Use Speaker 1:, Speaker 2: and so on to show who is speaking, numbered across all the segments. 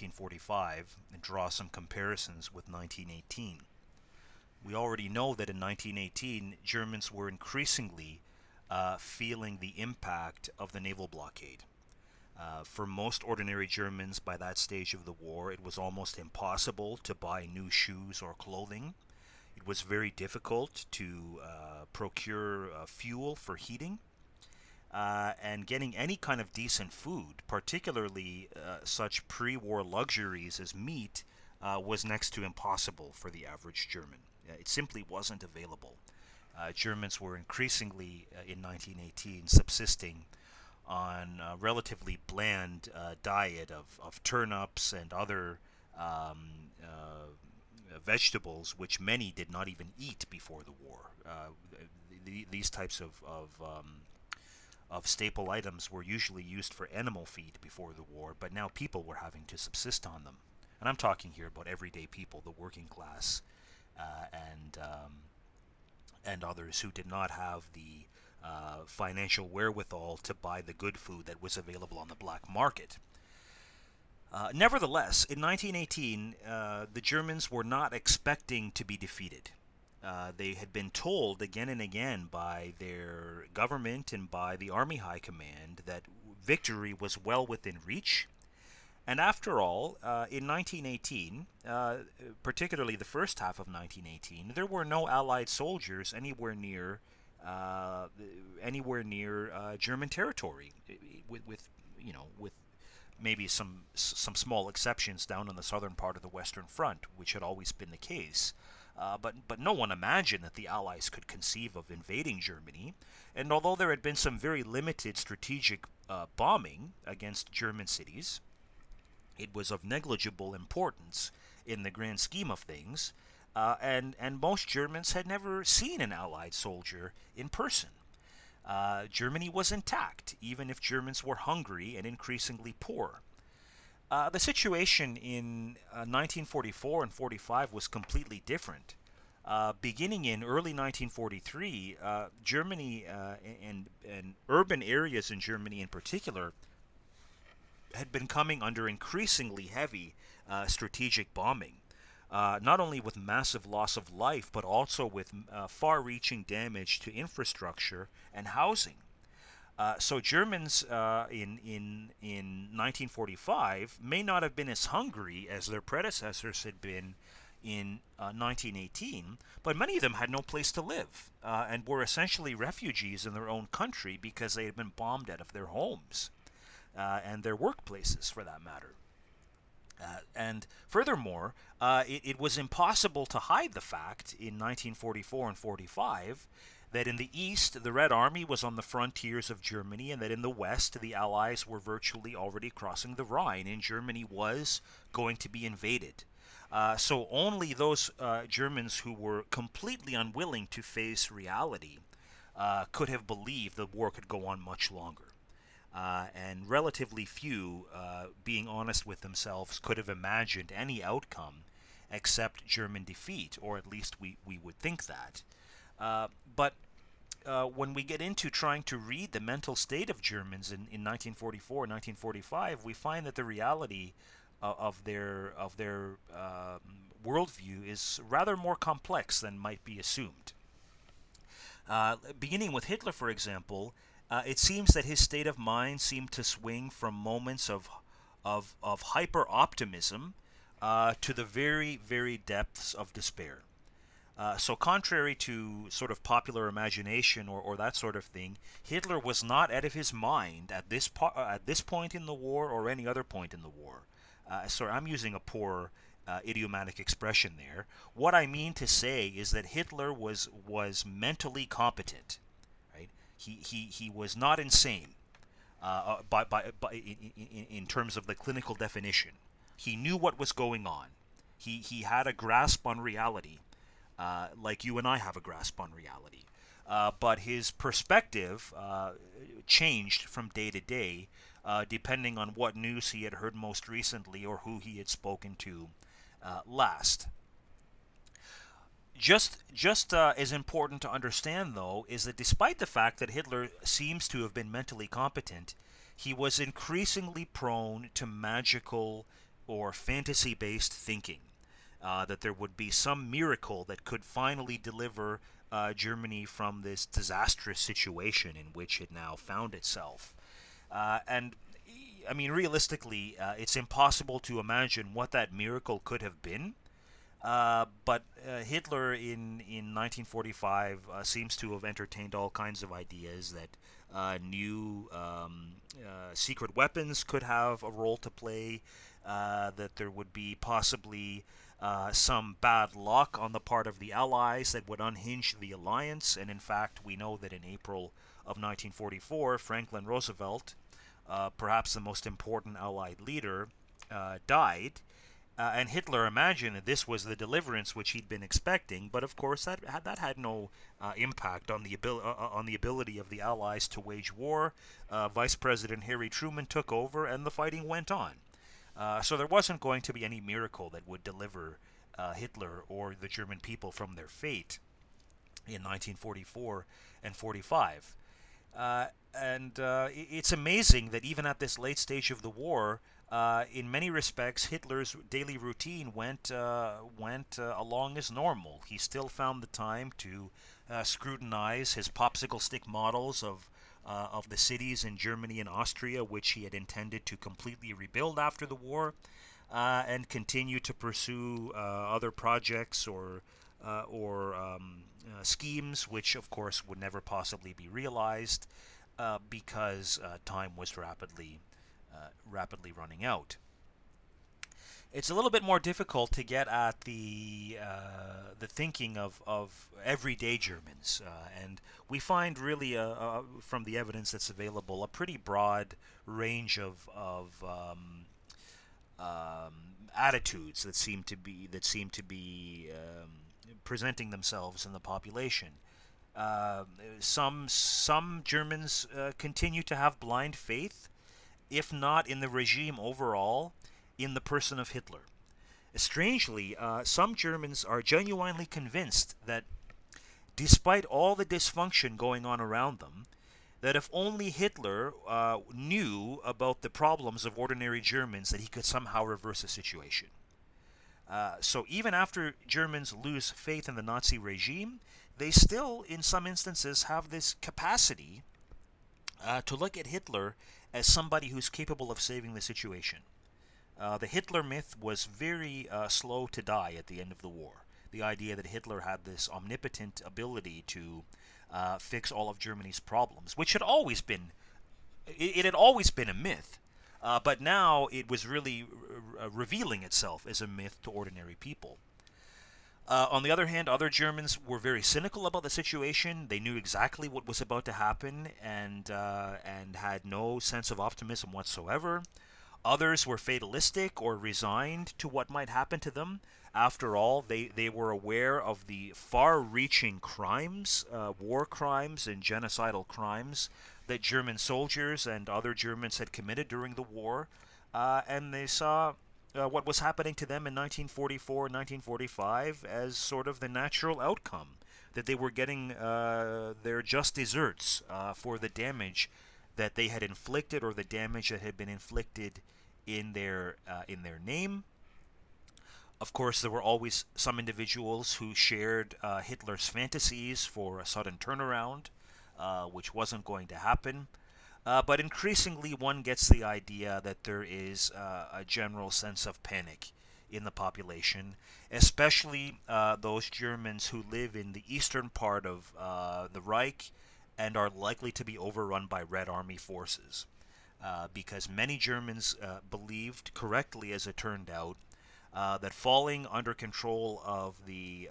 Speaker 1: 1945 and draw some comparisons with 1918. We already know that in 1918, Germans were increasingly feeling the impact of the naval blockade. For most ordinary Germans by that stage of the war, it was almost impossible to buy new shoes or clothing. It was very difficult to procure fuel for heating. And getting any kind of decent food, particularly such pre war luxuries as meat, was next to impossible for the average German. It simply wasn't available. Germans were increasingly, in 1918, subsisting on a relatively bland diet of turnips and other vegetables, which many did not even eat before the war. These types of staple items were usually used for animal feed before the war, but now people were having to subsist on them. And I'm talking here about everyday people, the working class, and others who did not have the financial wherewithal to buy the good food that was available on the black market. Nevertheless, in 1918, the Germans were not expecting to be defeated. They had been told again and again by their government and by the Army High Command that victory was well within reach. And after all, in 1918, particularly the first half of 1918, there were no Allied soldiers anywhere near German territory, with maybe some small exceptions down on the southern part of the Western Front, which had always been the case. But no one imagined that the Allies could conceive of invading Germany. And although there had been some very limited strategic bombing against German cities, it was of negligible importance in the grand scheme of things. And most Germans had never seen an Allied soldier in person. Germany was intact, even if Germans were hungry and increasingly poor. The situation in 1944 and 45 was completely different. Beginning in early 1943, Germany and urban areas in Germany in particular had been coming under increasingly heavy strategic bombing. Not only with massive loss of life, but also with far-reaching damage to infrastructure and housing. So Germans in 1945 may not have been as hungry as their predecessors had been in 1918, but many of them had no place to live and were essentially refugees in their own country because they had been bombed out of their homes and their workplaces, for that matter. And furthermore, it was impossible to hide the fact in 1944 and 45 that in the east the Red Army was on the frontiers of Germany, and that in the west the Allies were virtually already crossing the Rhine, and Germany was going to be invaded. So only those Germans who were completely unwilling to face reality could have believed the war could go on much longer. And relatively few, being honest with themselves, could have imagined any outcome except German defeat, or at least we would think that. But when we get into trying to read the mental state of Germans in 1944 and 1945, we find that the reality of their worldview is rather more complex than might be assumed. Beginning with Hitler, for example, it seems that his state of mind seemed to swing from moments of hyper optimism to the very, very depths of despair. So, contrary to sort of popular imagination or that sort of thing, Hitler was not out of his mind at this point in the war or any other point in the war. Sorry, I'm using a poor idiomatic expression there. What I mean to say is that Hitler was mentally competent. Right? He was not insane in terms of the clinical definition. He knew what was going on. He had a grasp on reality, like you and I have a grasp on reality. But his perspective changed from day to day, depending on what news he had heard most recently or who he had spoken to last. Just as important to understand, though, is that despite the fact that Hitler seems to have been mentally competent, he was increasingly prone to magical or fantasy-based thinking, that there would be some miracle that could finally deliver Germany from this disastrous situation in which it now found itself. And I mean, realistically, it's impossible to imagine what that miracle could have been. But Hitler in 1945 seems to have entertained all kinds of ideas that new secret weapons could have a role to play, that there would be possibly some bad luck on the part of the Allies that would unhinge the alliance. And in fact, we know that in April of 1944, Franklin Roosevelt, perhaps the most important Allied leader, died. And Hitler imagined that this was the deliverance which he'd been expecting, but of course that had no impact on the ability of the Allies to wage war. Vice President Harry Truman took over, and the fighting went on. So there wasn't going to be any miracle that would deliver Hitler or the German people from their fate in 1944 and 45. And it's amazing that even at this late stage of the war, in many respects, Hitler's daily routine went along as normal. He still found the time to scrutinize his popsicle stick models of the cities in Germany and Austria, which he had intended to completely rebuild after the war, and continue to pursue other projects or schemes, which of course would never possibly be realized because time was rapidly running out. It's a little bit more difficult to get at the thinking of everyday Germans, and we find really from the evidence that's available a pretty broad range of attitudes that seem to be presenting themselves in the population. Some Germans continue to have blind faith, if not in the regime overall, in the person of Hitler. Strangely, some Germans are genuinely convinced that despite all the dysfunction going on around them, that if only Hitler knew about the problems of ordinary Germans, that he could somehow reverse the situation. So even after Germans lose faith in the Nazi regime, they still, in some instances, have this capacity to look at Hitler as somebody who's capable of saving the situation. The Hitler myth was very slow to die at the end of the war. The idea that Hitler had this omnipotent ability to fix all of Germany's problems, which had always been, it had always been a myth, but now it was really revealing itself as a myth to ordinary people. On the other hand, other Germans were very cynical about the situation. They knew exactly what was about to happen and had no sense of optimism whatsoever. Others were fatalistic or resigned to what might happen to them. After all, they were aware of the far-reaching crimes, war crimes and genocidal crimes that German soldiers and other Germans had committed during the war, and they saw what was happening to them in 1944 and 1945 as sort of the natural outcome, that they were getting their just desserts for the damage that they had inflicted or the damage that had been inflicted in their name. Of course, there were always some individuals who shared Hitler's fantasies for a sudden turnaround, which wasn't going to happen. But increasingly, one gets the idea that there is a general sense of panic in the population, especially those Germans who live in the eastern part of the Reich and are likely to be overrun by Red Army forces. Because many Germans believed, correctly as it turned out, that falling under control of the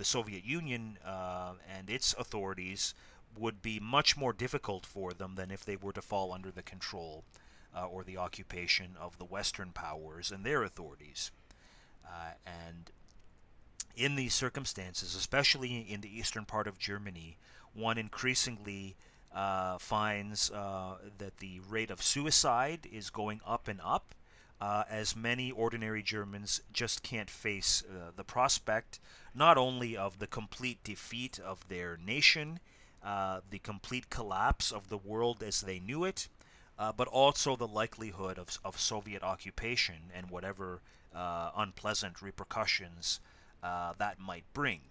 Speaker 1: Soviet Union and its authorities would be much more difficult for them than if they were to fall under the control or the occupation of the Western powers and their authorities. And in these circumstances, especially in the eastern part of Germany, one increasingly finds that the rate of suicide is going up and up, as many ordinary Germans just can't face the prospect not only of the complete defeat of their nation, the complete collapse of the world as they knew it, but also the likelihood of Soviet occupation and whatever unpleasant repercussions that might bring.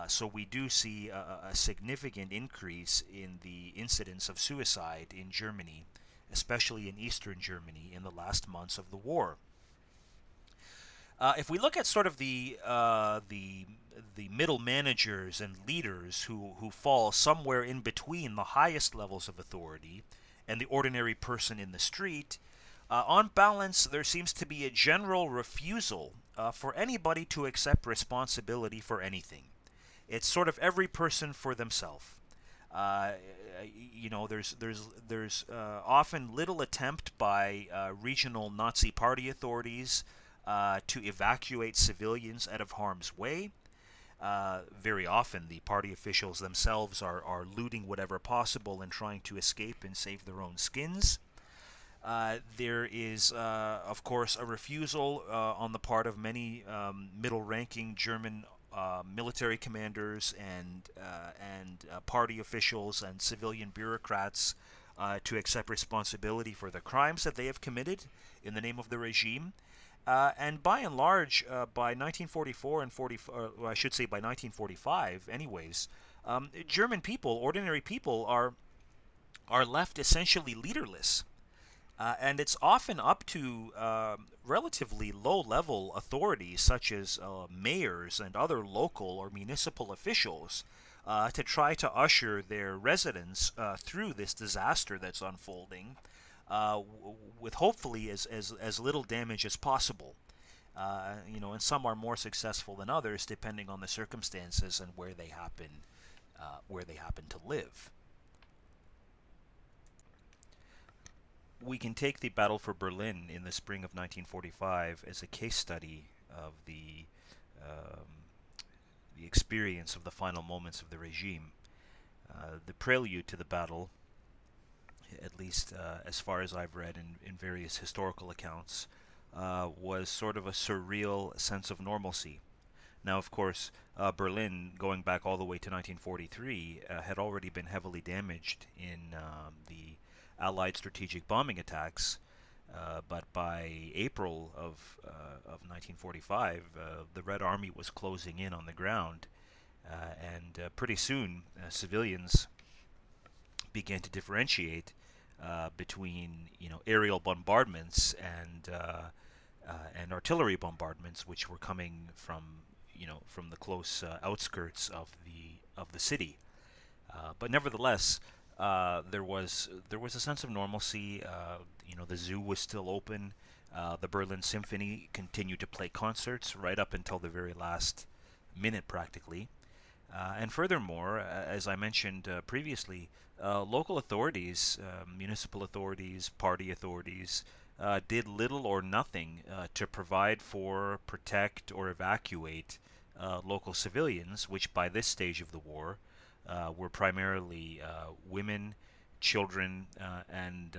Speaker 1: So we do see a significant increase in the incidence of suicide in Germany, especially in Eastern Germany, in the last months of the war. If we look at sort of the middle managers and leaders who fall somewhere in between the highest levels of authority and the ordinary person in the street, on balance, there seems to be a general refusal for anybody to accept responsibility for anything. It's sort of every person for themselves. Uh, there's often little attempt by regional Nazi party authorities to evacuate civilians out of harm's way. Very often, the party officials themselves are looting whatever possible and trying to escape and save their own skins. There is, of course, a refusal on the part of many middle-ranking German military commanders and party officials and civilian bureaucrats to accept responsibility for the crimes that they have committed in the name of the regime. And by and large, by 1944 and 40, I should say by 1945, anyways, German people, ordinary people, are left essentially leaderless. And it's often up to relatively low-level authorities, such as mayors and other local or municipal officials, to try to usher their residents through this disaster that's unfolding, with hopefully as little damage as possible. And some are more successful than others, depending on the circumstances and where they happen to live. We can take the Battle for Berlin in the spring of 1945 as a case study of um, the experience of the final moments of the regime. The prelude to the battle, at least as far as I've read in various historical accounts, was sort of a surreal sense of normalcy. Now, of course, Berlin, going back all the way to 1943, had already been heavily damaged in the Allied strategic bombing attacks. But by April of 1945, the Red Army was closing in on the ground, and pretty soon civilians began to differentiate between aerial bombardments and artillery bombardments, which were coming from the close outskirts of the city. But nevertheless, there was a sense of normalcy. The zoo was still open. The Berlin Symphony continued to play concerts right up until the very last minute, practically. And furthermore, as I mentioned previously, local authorities, municipal authorities, party authorities, did little or nothing to provide for, protect, or evacuate local civilians, which by this stage of the war were primarily women, children, and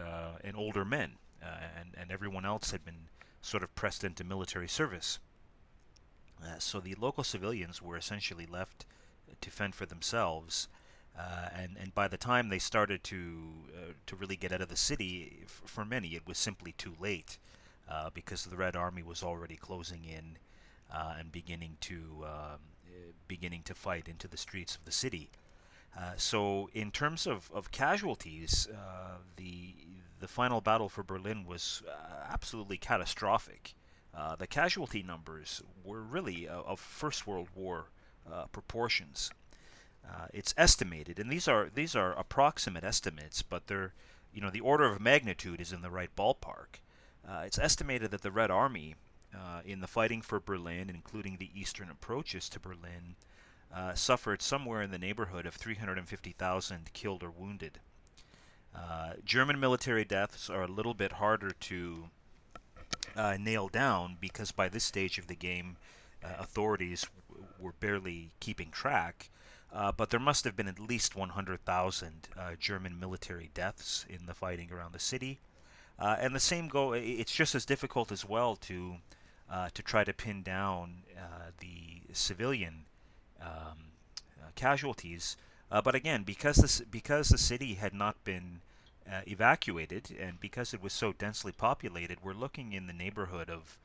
Speaker 1: older men, and everyone else had been sort of pressed into military service. So the local civilians were essentially left to fend for themselves, and by the time they started to really get out of the city, for many it was simply too late, because the Red Army was already closing in and beginning to fight into the streets of the city. So in terms of casualties, the final battle for Berlin was absolutely catastrophic. The casualty numbers were really of First World War proportions. It's estimated, and these are approximate estimates, but the order of magnitude is in the right ballpark. It's estimated that the Red Army, in the fighting for Berlin, including the eastern approaches to Berlin, suffered somewhere in the neighborhood of 350,000 killed or wounded. German military deaths are a little bit harder to nail down because by this stage of the game, authorities were barely keeping track. But there must have been at least 100,000 German military deaths in the fighting around the city. And the same go. It's just as difficult as well to try to pin down the civilian casualties. But again, because the city had not been evacuated, and because it was so densely populated, we're looking in the neighborhood of